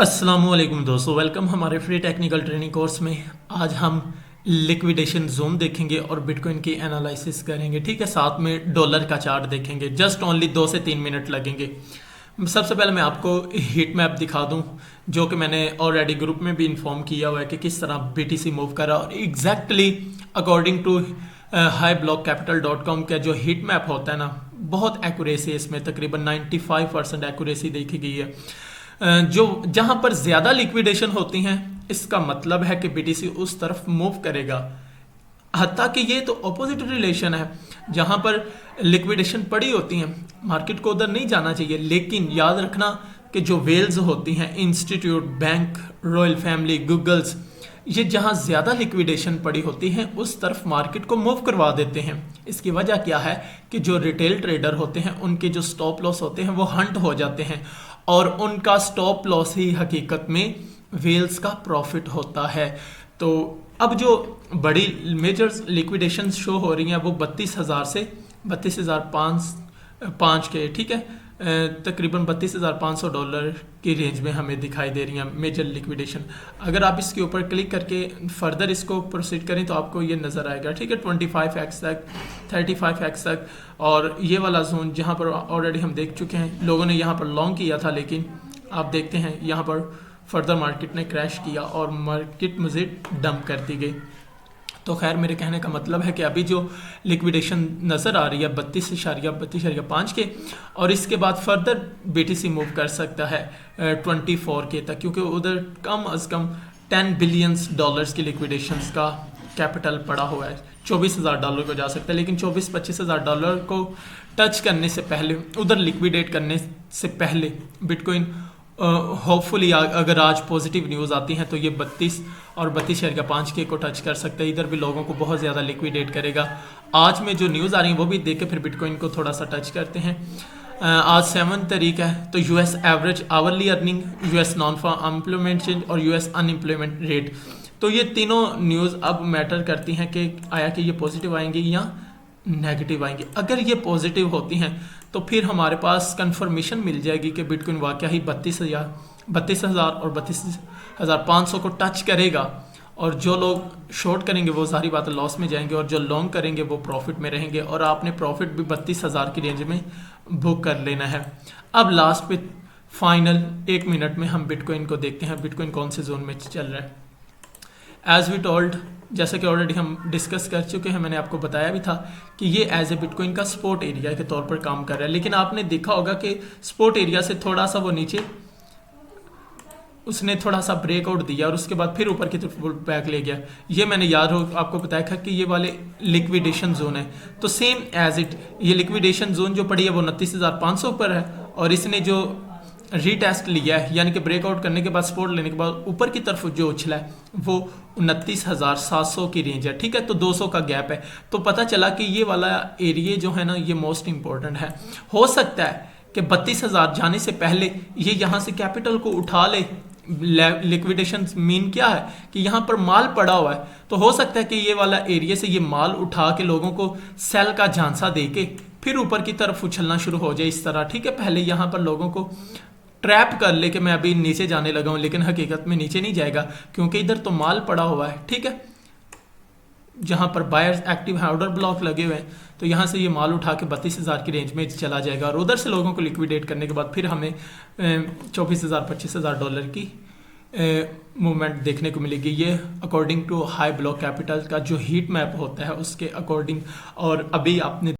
अस्सलामुअलैकुम दोस्तों, वेलकम हमारे फ्री टेक्निकल ट्रेनिंग कोर्स में। आज हम लिक्विडेशन जोन देखेंगे और बिटकॉइन की एनालिसिस करेंगे। ठीक है, साथ में डॉलर का चार्ट देखेंगे। जस्ट ओनली 2 से 3 मिनट लगेंगे। सबसे पहले मैं आपको हीट मैप दिखा दूं, जो कि मैंने ऑलरेडी ग्रुप में भी इन्फॉर्म किया हुआ है कि किस तरह बीटीसी मूव कर रहा है। और एग्जैक्टली अकॉर्डिंग टू highblockcapital.com का जो हीट मैप होता है ना, बहुत एक्यूरेसी है इसमें। तकरीबन 95% एक्यूरेसी देखी गई है। जो जहां पर ज्यादा लिक्विडेशन होती हैं, इसका मतलब है कि बीटीसी उस तरफ मूव करेगा। हत्ता कि ये तो ऑपोजिट रिलेशन है, जहां पर लिक्विडेशन पड़ी होती हैं, मार्केट को उधर नहीं जाना चाहिए। लेकिन याद रखना कि जो वेल्स होती हैं, institute, bank, royal family, Googles, ये जहां ज्यादा लिक्विडेशन पड़ी होती है उस तरफ मार्केट को मूव करवा देते हैं। इसकी वजह क्या है कि जो रिटेल ट्रेडर होते हैं उनके जो स्टॉप लॉस होते हैं वो हंट हो जाते हैं, और उनका स्टॉप लॉस ही हकीकत में वेल्स का प्रॉफिट होता है। तो अब जो बड़ी मेजर लिक्विडेशन शो हो रही हैं वो 32,000 से 32,505 के, ठीक है, तकरीबन $32,500 की रेंज में हमें दिखाई दे रही हैं मेजर लिक्विडेशन। अगर आप इसके ऊपर क्लिक करके फर्दर इसको प्रोसीड करें तो आपको ये नज़र आएगा, ठीक है, 25x तक, 35x तक। और ये वाला जोन जहाँ पर ऑलरेडी हम देख चुके हैं, लोगों ने यहाँ पर लॉन्ग किया था, लेकिन आप देखते हैं यहाँ पर फर्दर मार्केट ने क्रैश किया और मार्केट मुझे डंप कर दी गई। तो खैर, मेरे कहने का मतलब है कि अभी जो लिक्विडेशन नज़र आ रही है 32.5 के, और इसके बाद फर्दर बीटीसी मूव कर सकता है 24 के तक, क्योंकि उधर कम अज़ कम $10 बिलियन की लिक्विडेशंस का कैपिटल पड़ा हुआ है। $24,000 को जा सकता है, लेकिन $25,000 को टच करने से पहले, उधर लिक्विडेट करने से पहले बिटकॉइन होपफुली अगर आज पॉजिटिव न्यूज़ आती हैं तो ये 32 और 32.5 के को टच कर सकता है। इधर भी लोगों को बहुत ज़्यादा लिक्विडेट करेगा। आज में जो न्यूज़ आ रही है वो भी देख के फिर बिटकॉइन को थोड़ा सा टच करते हैं। आज 7 तारीख है, तो US average hourly earning, US non farm employment change और यूएस अनएम्प्लॉयमेंट रेट, तो ये तीनों न्यूज़ अब मैटर करती हैं कि आया कि ये पॉजिटिव आएंगी या नेगेटिव आएंगी। अगर ये पॉजिटिव होती हैं तो फिर हमारे पास कंफर्मेशन मिल जाएगी कि बिटकॉइन वाकया ही 32,000 और 32,500 को टच करेगा। और जो लोग शॉर्ट करेंगे वो सारी बात लॉस में जाएंगे, और जो लॉन्ग करेंगे वो प्रॉफिट में रहेंगे। और आपने प्रॉफिट भी 32,000 की रेंज में बुक कर लेना है। अब लास्ट पे फाइनल 1 मिनट में हम बिटकॉइन को देखते हैं, बिटकॉइन कौन से जोन में चल रहा है। एज वी टोल्ड, जैसे कि ऑलरेडी हम डिस्कस कर चुके हैं, मैंने आपको बताया भी था कि ये एज ए बिटकॉइन का सपोर्ट एरिया के तौर पर काम कर रहा है। लेकिन आपने देखा होगा कि सपोर्ट एरिया से थोड़ा सा वो नीचे उसने थोड़ा सा ब्रेकआउट दिया और उसके बाद फिर ऊपर की तरफ बैक ले गया। ये मैंने याद हो आपको बताया था कि ये वाले लिक्विडेशन जोन है। तो सेम एज इट ये लिक्विडेशन जोन जो पड़ी है वो 29,500 पर है, और इसने जो रीटेस्ट लिया है, यानी कि ब्रेकआउट करने के बाद, सपोर्ट लेने के बाद ऊपर की तरफ जो उछला है वो 29,700 की रेंज है, ठीक है। तो 200 का गैप है। तो पता चला कि ये वाला एरिया जो है ना, ये मोस्ट इंपॉर्टेंट है। हो सकता है कि 32,000 जाने से पहले ये यहाँ से कैपिटल को उठा ले। लिक्विडेशन मीन क्या है कि यहाँ पर माल पड़ा हुआ है, तो हो सकता है कि ये वाला एरिया से ये माल उठा के लोगों को सेल का झांसा दे के फिर ऊपर की तरफ उछलना शुरू हो जाए इस तरह, ठीक है। पहले यहाँ पर लोगों को ट्रैप कर ले कि मैं अभी नीचे जाने लगा हूं, लेकिन हकीकत में नीचे नहीं जाएगा, क्योंकि इधर तो माल पड़ा हुआ है, ठीक है। जहां पर बायर्स एक्टिव है, ऑर्डर ब्लॉक लगे हुए हैं, तो यहां से ये माल उठा के 32,000 की रेंज में चला जाएगा, और उधर से लोगों को लिक्विडेट करने के बाद फिर हमें $24,000-25,000 की मूवमेंट देखने को मिलेगी। ये according to high block capital का जो हीट मैप होता है उसके अकॉर्डिंग। और अभी आपने